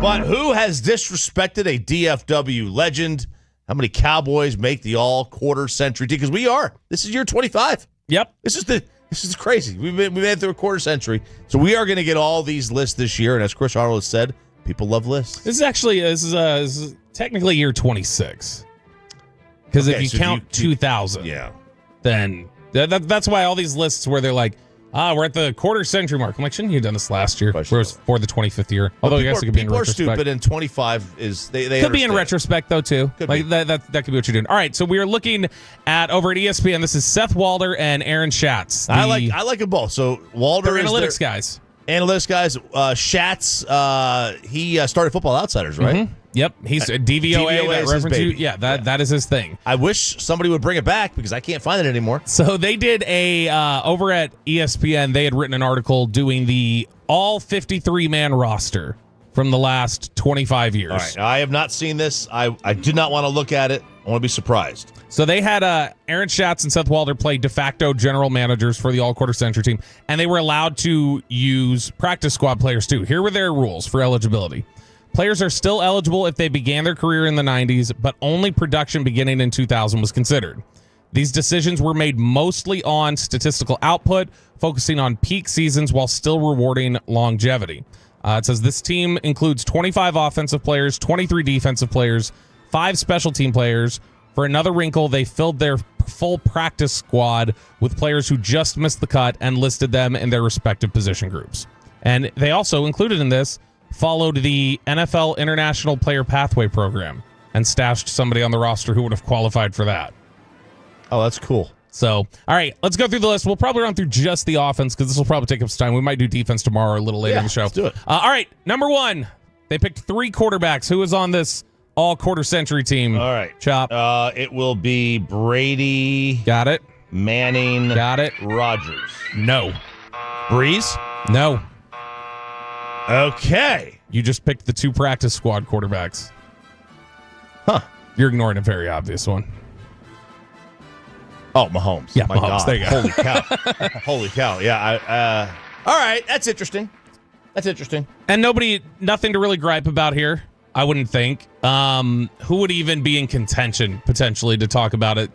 But who has disrespected a DFW legend? How many Cowboys make the all-quarter century team? Because we are. This is year 25. Yep. This is crazy. We've made it through a quarter century. So we are going to get all these lists this year. And as Chris Arnold has said, people love lists. This is technically year 26. Because if you count 2000, then that's why all these lists where they're like, we're at the quarter century mark. I'm like, shouldn't you have done this last year? Where it was for the 25th year. Although I guess it could be in retrospect. People are stupid, and 25 is they could be in retrospect though too. Could like be. That could be what you're doing. All right, so we are looking at over at ESPN. This is Seth Walder and Aaron Schatz. I like them both. So Walder they're is analytics guys. Analytics guys. Schatz, he started Football Outsiders, right? Mm-hmm. Yep, he's DVOA. That reference you. Yeah, that is his thing. I wish somebody would bring it back because I can't find it anymore. So they did over at ESPN. They had written an article doing the all 53-man roster from the last 25 years. All right, I have not seen this. I did not want to look at it. I want to be surprised. So they had Aaron Schatz and Seth Walder play de facto general managers for the all-quarter century team, and they were allowed to use practice squad players too. Here were their rules for eligibility. Players are still eligible if they began their career in the 90s, but only production beginning in 2000 was considered. These decisions were made mostly on statistical output, focusing on peak seasons while still rewarding longevity. It says this team includes 25 offensive players, 23 defensive players, 5 special team players. For another wrinkle, they filled their full practice squad with players who just missed the cut and listed them in their respective position groups. And they also included in this followed the NFL International Player Pathway Program and stashed somebody on the roster who would have qualified for that. Oh, that's cool. So, all right, let's go through the list. We'll probably run through just the offense because this will probably take up some time. We might do defense tomorrow or a little later in the show. Let's do it. All right, number 1, they picked 3 quarterbacks. Who is on this all-quarter century team? All right. Chop. It will be Brady. Got it. Manning. Got it. Rodgers. No. Breeze? No. Okay. You just picked the 2 practice squad quarterbacks. Huh. You're ignoring a very obvious one. Oh, Mahomes. Yeah, My Mahomes. God. There you go. Holy cow. Holy cow. Yeah. All right. That's interesting. And nothing to really gripe about here, I wouldn't think. Who would even be in contention, potentially, to talk about it?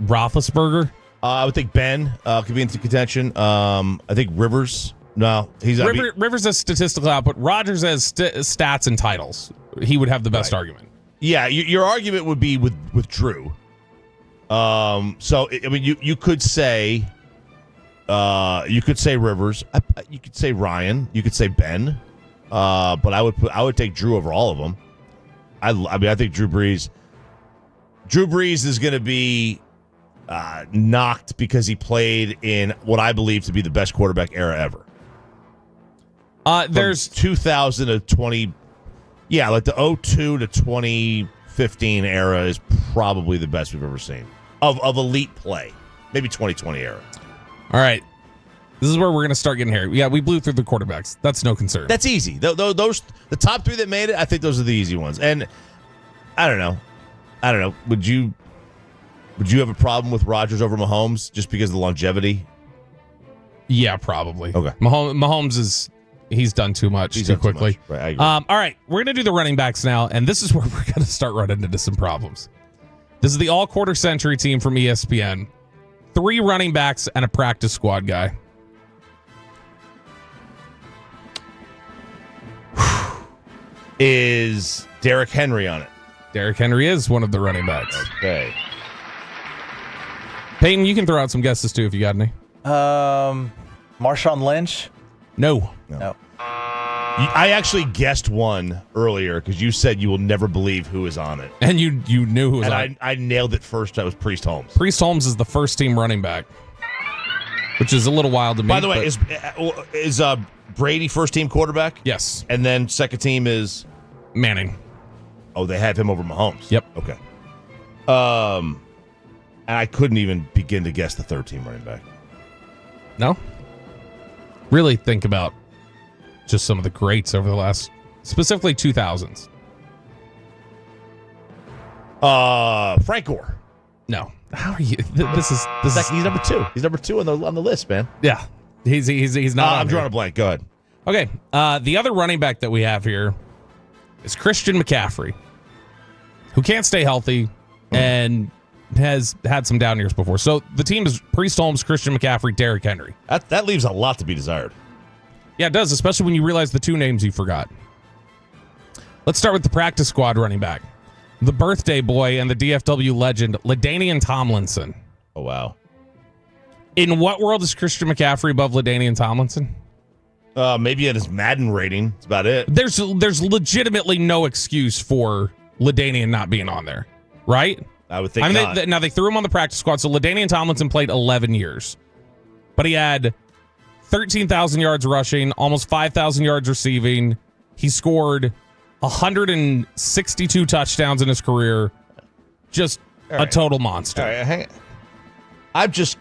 Roethlisberger? I would think Ben could be in contention. I think Rivers. No, Rivers has statistical output. Rodgers has stats and titles. He would have the best argument. Yeah, your argument would be with Drew. So I mean, you could say Rivers. You could say Ryan. You could say Ben. But I would take Drew over all of them. I think Drew Brees. Drew Brees is going to be knocked because he played in what I believe to be the best quarterback era ever. There's 2000 to 20. Yeah, like the 02 to 2015 era is probably the best we've ever seen of elite play. Maybe 2020 era. All right. This is where we're going to start getting here. Yeah, we blew through the quarterbacks. That's no concern. That's easy. Those the top 3 that made it, I think those are the easy ones. And I don't know. Would you have a problem with Rodgers over Mahomes just because of the longevity? Yeah, probably. Okay. Mahomes he's done too much too quickly. Too much. Right, I agree. All right, we're going to do the running backs now, and this is where we're going to start running into some problems. This is the all-quarter century team from ESPN. 3 running backs and a practice squad guy. Is Derrick Henry on it? Derrick Henry is one of the running backs. Okay. Peyton, you can throw out some guesses too if you got any. Marshawn Lynch? No. I actually guessed one earlier because you said you will never believe who is on it. And you knew who was on it. I nailed it first. That was Priest Holmes. Priest Holmes is the first team running back, which is a little wild to me. By the way, is Brady first team quarterback? Yes. And then second team is Manning. Oh, they have him over Mahomes. Yep. Okay. And I couldn't even begin to guess the third team running back. No? Really think about just some of the greats over the last, specifically 2000s. Frank Gore. No. How are you? This is he's number 2. He's number 2 on the list, man. Yeah. He's not. I'm drawing a blank. Go ahead. Okay. The other running back that we have here is Christian McCaffrey, who can't stay healthy and has had some down years before. So the team is Priest Holmes, Christian McCaffrey, Derrick Henry. That leaves a lot to be desired. Yeah, it does, especially when you realize the two names you forgot. Let's start with the practice squad running back. The birthday boy and the DFW legend, LaDainian Tomlinson. Oh, wow. In what world is Christian McCaffrey above LaDainian Tomlinson? Maybe at his Madden rating. That's about it. There's legitimately no excuse for LaDainian not being on there, right? I would think not. Now, they threw him on the practice squad, so LaDainian Tomlinson played 11 years. But he had 13,000 yards rushing, almost 5,000 yards receiving. He scored 162 touchdowns in his career. Just a total monster. All right, hang on. I'm just...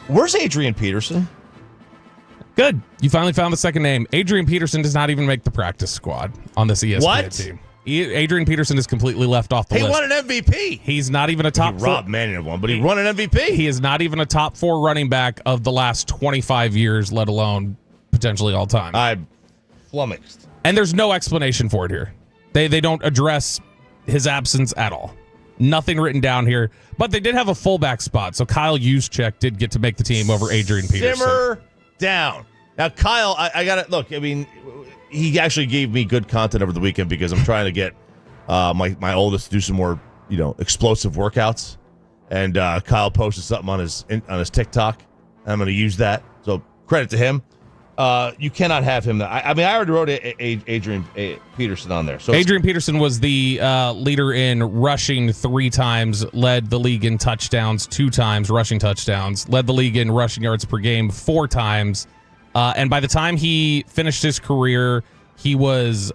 Where's Adrian Peterson? Good. You finally found the second name. Adrian Peterson does not even make the practice squad on this ESPN team. Adrian Peterson is completely left off the list. He won an MVP. He's not even a top four. Rob Manning won, but he won an MVP. He is not even a top 4 running back of the last 25 years, let alone potentially all time. I'm flummoxed. And there's no explanation for it here. They don't address his absence at all. Nothing written down here. But they did have a fullback spot, so Kyle Juszczyk did get to make the team over Adrian Peterson. Simmer down. Now, Kyle, I got to look. I mean, he actually gave me good content over the weekend because I'm trying to get my oldest to do some more, explosive workouts. And Kyle posted something on his TikTok. I'm going to use that. So credit to him. You cannot have him. I already wrote Adrian Peterson on there. So Adrian Peterson was the leader in rushing 3 times, led the league in touchdowns 2 times, rushing touchdowns, led the league in rushing yards per game 4 times. And by the time he finished his career, he was,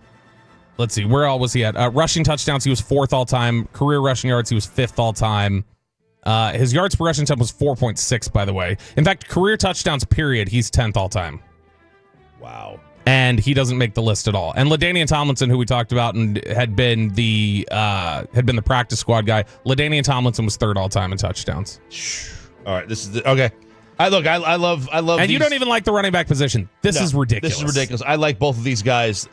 let's see, where all was he at? Rushing touchdowns, he was 4th all time. Career rushing yards, he was 5th all time. His yards per rushing attempt was 4.6, by the way. In fact, career touchdowns, period, he's 10th all time. Wow. And he doesn't make the list at all. And LaDainian Tomlinson, who we talked about and had been the practice squad guy, LaDainian Tomlinson was 3rd all time in touchdowns. All right, this is okay. I love. And these. You don't even like the running back position. This is ridiculous. This is ridiculous. I like both of these guys.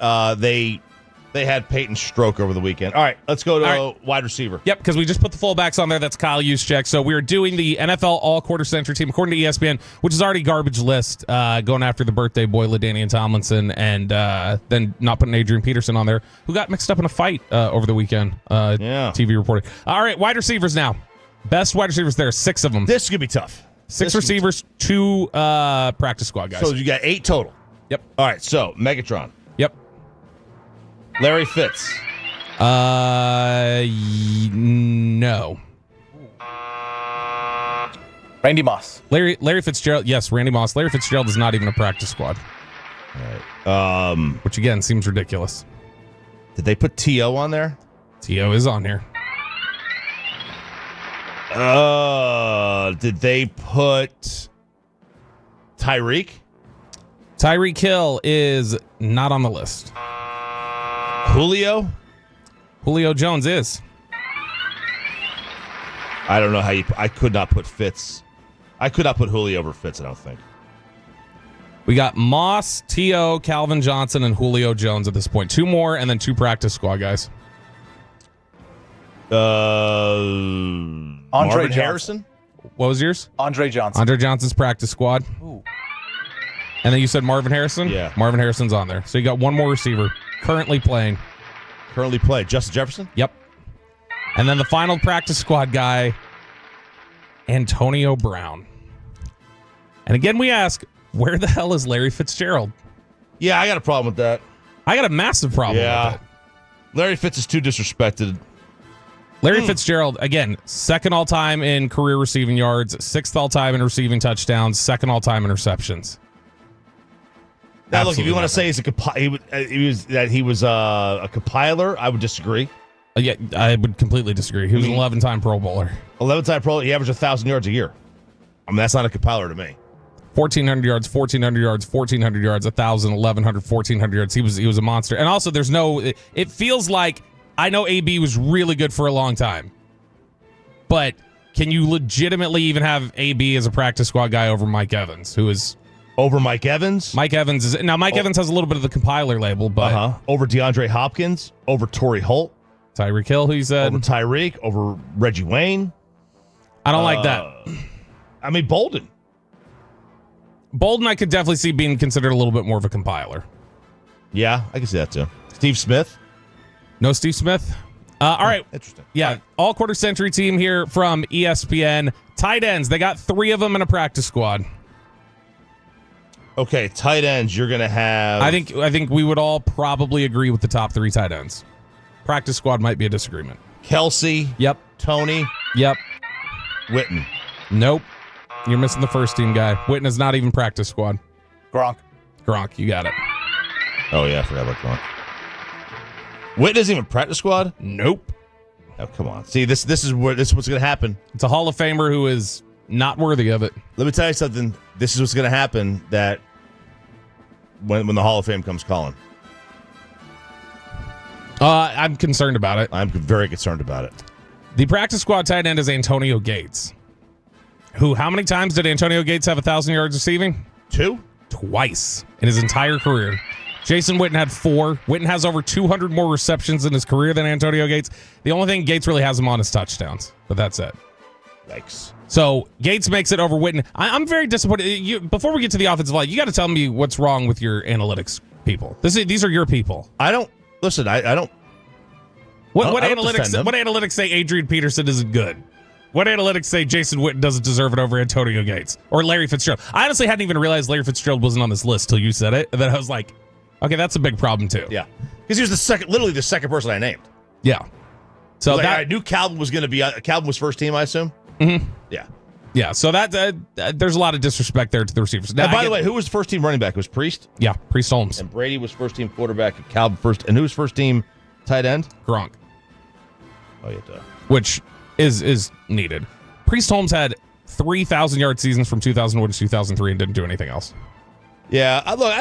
They had Peyton Stroke over the weekend. All right, let's go to wide receiver. Yep, because we just put the fullbacks on there. That's Kyle Juszczyk. So we are doing the NFL all-quarter century team, according to ESPN, which is already garbage list, going after the birthday boy, LaDainian Tomlinson, and then not putting Adrian Peterson on there, who got mixed up in a fight over the weekend, TV reported. All right, wide receivers now. Best wide receivers there, 6 of them. This is going to be tough. 6 receivers, 2 practice squad guys. So you got 8 total. Yep. All right, so Megatron. Yep. Larry Fitz. No. Randy Moss. Larry Fitzgerald. Yes, Randy Moss. Larry Fitzgerald is not even a practice squad. All right. Which again seems ridiculous. Did they put T.O. on there? T.O. is on here. Did they put Tyreek? Tyreek Hill is not on the list. Julio? Julio Jones is. I don't know how I could not put Fitz. I could not put Julio over Fitz, I don't think. We got Moss, T.O., Calvin Johnson, and Julio Jones at this point. 2 more and then 2 practice squad guys. Marvin Harrison? What was yours? Andre Johnson. Andre Johnson's practice squad. Ooh. And then you said Marvin Harrison? Yeah. Marvin Harrison's on there. So you got 1 more receiver currently playing. Justin Jefferson? Yep. And then the final practice squad guy, Antonio Brown. And again, we ask, where the hell is Larry Fitzgerald? Yeah, I got a problem with that. I got a massive problem with it. Larry Fitz is too disrespected. Larry Fitzgerald, again, 2nd all-time in career receiving yards, 6th all-time in receiving touchdowns, 2nd all-time in receptions. Now, look, if you want to say he was a compiler, I would disagree. Yeah, I would completely disagree. He was an 11-time Pro Bowler. 11-time Pro, he averaged 1,000 yards a year. I mean, that's not a compiler to me. 1,400 yards, 1,400 yards, 1,400 yards, 1,000, 1,100, 1,400 yards. He was a monster. And also, there's no... It feels like... I know AB was really good for a long time. But can you legitimately even have AB as a practice squad guy over Mike Evans, who is Over Mike Evans. Mike Evans Evans has a little bit of the compiler label, but over DeAndre Hopkins, over Torrey Holt, Tyreek Hill, who you said, over Tyreek, over Reggie Wayne. I don't like that. I mean, Bolden. Bolden, I could definitely see being considered a little bit more of a compiler. Yeah, I can see that too. Steve Smith. No Steve Smith. All right. Interesting. Yeah, Right. all quarter century team here from ESPN. Tight ends, they got 3 of them in a practice squad. Okay, tight ends, you're going to have... I think we would all probably agree with the top 3 tight ends. Practice squad might be a disagreement. Kelsey. Yep. Tony. Yep. Witten. Nope. You're missing the first team guy. Witten is not even practice squad. Gronk. Gronk, you got it. Oh, yeah, I forgot about Gronk. Witten isn't even practice squad? Nope. Oh, come on. See, this is what's going to happen. It's a Hall of Famer who is not worthy of it. Let me tell you something. This is what's going to happen that when the Hall of Fame comes calling. I'm concerned about it. I'm very concerned about it. The practice squad tight end is Antonio Gates. How many times did Antonio Gates have 1,000 yards receiving? 2? Twice in his entire career. Jason Witten had 4. Witten has over 200 more receptions in his career than Antonio Gates. The only thing Gates really has him on is touchdowns, but that's it. Yikes. So Gates makes it over Witten. I'm very disappointed. Before we get to the offensive line, you got to tell me what's wrong with your analytics people. These are your people. I don't listen. I don't. What I don't defend them. analytics say Adrian Peterson isn't good? What analytics say Jason Witten doesn't deserve it over Antonio Gates or Larry Fitzgerald? I honestly hadn't even realized Larry Fitzgerald wasn't on this list till you said it, and then I was like, okay, that's a big problem too. Yeah, because he was literally the second person I named. Yeah. So I knew Calvin was going to be. Calvin was first team, I assume. Mm-hmm. Yeah. Yeah. So there's a lot of disrespect there to the receivers. Now, and by the way, who was first team running back? It was Priest. Yeah, Priest Holmes. And Brady was first team quarterback. And Calvin first. And who was first team tight end? Gronk. Oh yeah, duh. Which is needed. Priest Holmes had 3,000 yard seasons from 2001 to 2003 and didn't do anything else. Yeah, look,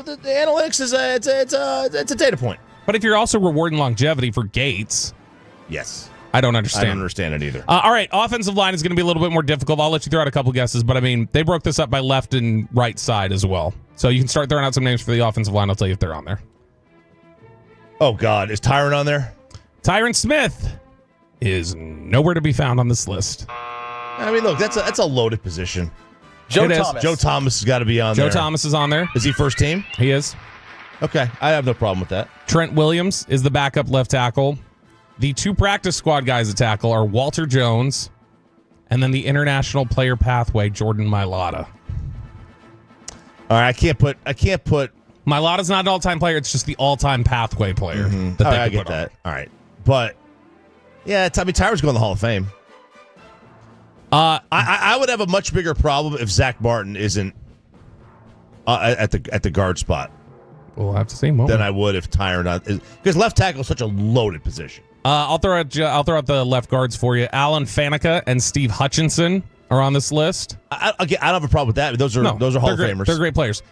the analytics is it's a data point. But if you're also rewarding longevity for Gates, yes, I don't understand. I don't understand it either. All right, offensive line is going to be a little bit more difficult. I'll let you throw out a couple guesses, but I mean, they broke this up by left and right side as well. So you can start throwing out some names for the offensive line. I'll tell you if they're on there. Oh God, is Tyron on there? Tyron Smith is nowhere to be found on this list. I mean, look, that's a loaded position. Joe Thomas. Joe Thomas has got to be on there. Joe Thomas is on there. Is he first team? He is. Okay, I have no problem with that. Trent Williams is the backup left tackle. The 2 practice squad guys at tackle are Walter Jones and then the international player pathway, Jordan Mailata. All right, I can't put. Mailata's not an all-time player. It's just the all-time pathway player. All right, I get that. All right, but yeah, Tyron's going to the Hall of Fame. I would have a much bigger problem if Zach Martin isn't at the guard spot. We'll have to see more than I would if Tyron, because left tackle is such a loaded position. I'll throw out the left guards for you. Alan Faneca and Steve Hutchinson are on this list. I don't have a problem with that. But those are Hall of Famers. They're great players.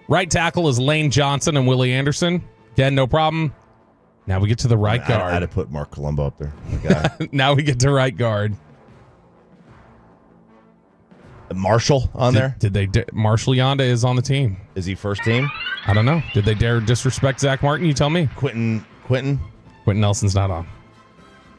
Right tackle is Lane Johnson and Willie Anderson. Again, no problem. Now we get to the right guard. I had to put Mark Colombo up there. Now we get to right guard. Marshall on there? Did they? Marshall Yonda is on the team. Is he first team? I don't know. Did they dare disrespect Zach Martin? You tell me. Quentin Nelson's not on.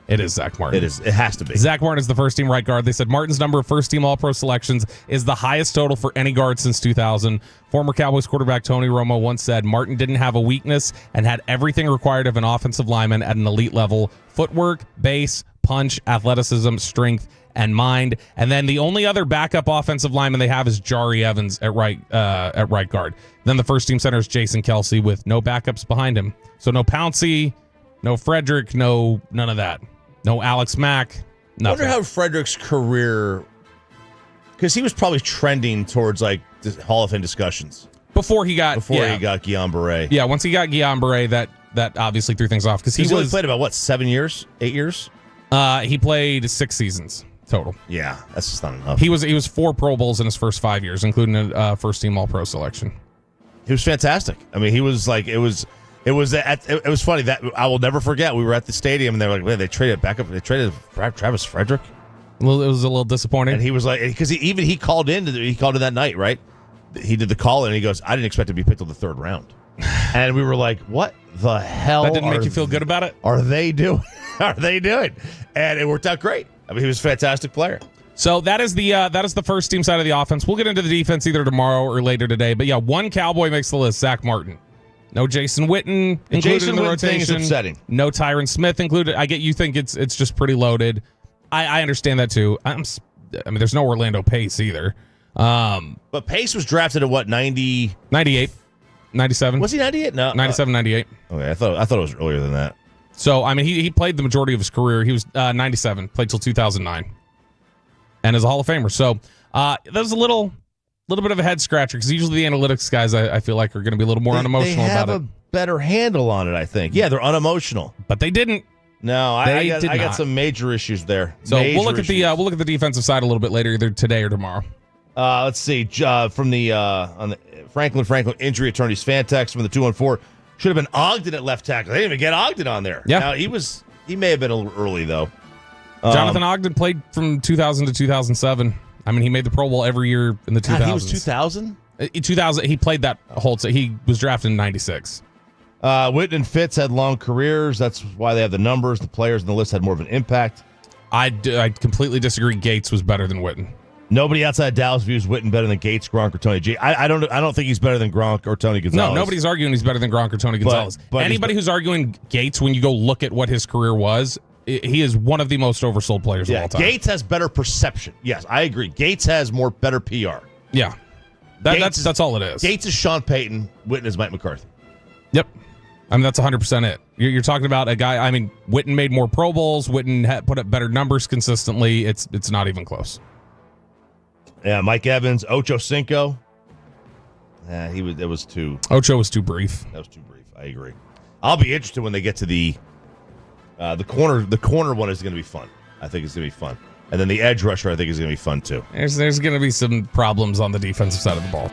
It is Zach Martin. It is. It has to be. Zach Martin is the first team right guard. They said Martin's number of first team All-Pro selections is the highest total for any guard since 2000. Former Cowboys quarterback Tony Romo once said Martin didn't have a weakness and had everything required of an offensive lineman at an elite level: footwork, base, punch, athleticism, strength, and mind. And then the only other backup offensive lineman they have is Jari Evans at right guard. Then the first team center is Jason Kelsey with no backups behind him. So no Pouncey, no Frederick, none of that. No Alex Mack. Nothing. I wonder how Frederick's career, because he was probably trending towards like the Hall of Fame discussions before he got Guillain Barre. Yeah, once he got Guillain Barre, that obviously threw things off because he only played about 7 years, 8 years. He played 6 seasons total. Yeah, that's just not enough. He was 4 Pro Bowls in his first 5 years, including a first team All-Pro selection. He was fantastic. I mean, he was like it was funny that I will never forget. We were at the stadium and they were like, man, they traded Travis Frederick. Well, it was a little disappointing. And he was like, because he called in that night, right? he did the call and he goes, I didn't expect to be picked till the third round. And we were like, what the hell? That didn't make you feel good about it? Are they doing? And it worked out great. I mean, he was a fantastic player. So that is the first team side of the offense. We'll get into the defense either tomorrow or later today. But yeah, one Cowboy makes the list, Zach Martin. No Jason Witten included Jason in the Witten rotation. thing is upsetting. No Tyron Smith included. I get you think it's just pretty loaded. I understand that too. I mean, there's no Orlando Pace either. But Pace was drafted at what, 90? 98, 97. Was he 98? No. 97, 98. Okay, I thought it was earlier than that. So, I mean, he played the majority of his career. He was 97, played till 2009, and is a Hall of Famer. So that was a little bit of a head scratcher because usually the analytics guys, I feel like, are going to be a little more unemotional about it. They have a better handle on it, I think. Yeah, they're unemotional. But they didn't. No, I got some major issues there. So we'll look at the defensive side a little bit later, either today or tomorrow. Let's see. From the on the Franklin injury attorneys fan text from the 214. Should have been Ogden at left tackle. They didn't even get Ogden on there. Yeah. Now, he may have been a little early, though. Jonathan Ogden played from 2000 to 2007. I mean, he made the Pro Bowl every year in the 2000s. God, he was 2000? 2000, he played that whole – he was drafted in 96. Witten and Fitz had long careers. That's why they have the numbers. The players in the list had more of an impact. I completely disagree. Gates was better than Witten. Nobody outside Dallas views Witten better than Gates, Gronk, or Tony G. I don't think he's better than Gronk or Tony Gonzalez. No, nobody's arguing he's better than Gronk or Tony Gonzalez. But anybody who's arguing Gates, when you go look at what his career was, he is one of the most oversold players of all time. Gates has better perception. Yes, I agree. Gates has better PR. Yeah, that's all it is. Gates is Sean Payton. Witten is Mike McCarthy. Yep. I mean, that's 100% it. You're talking about a guy. I mean, Witten made more Pro Bowls. Witten put up better numbers consistently. It's not even close. Yeah, Mike Evans, Ocho Cinco. Yeah, it was too. Ocho was too brief. That was too brief. I agree. I'll be interested when they get to the corner. The corner one is going to be fun. I think it's going to be fun. And then the edge rusher, I think, is going to be fun too. There's going to be some problems on the defensive side of the ball.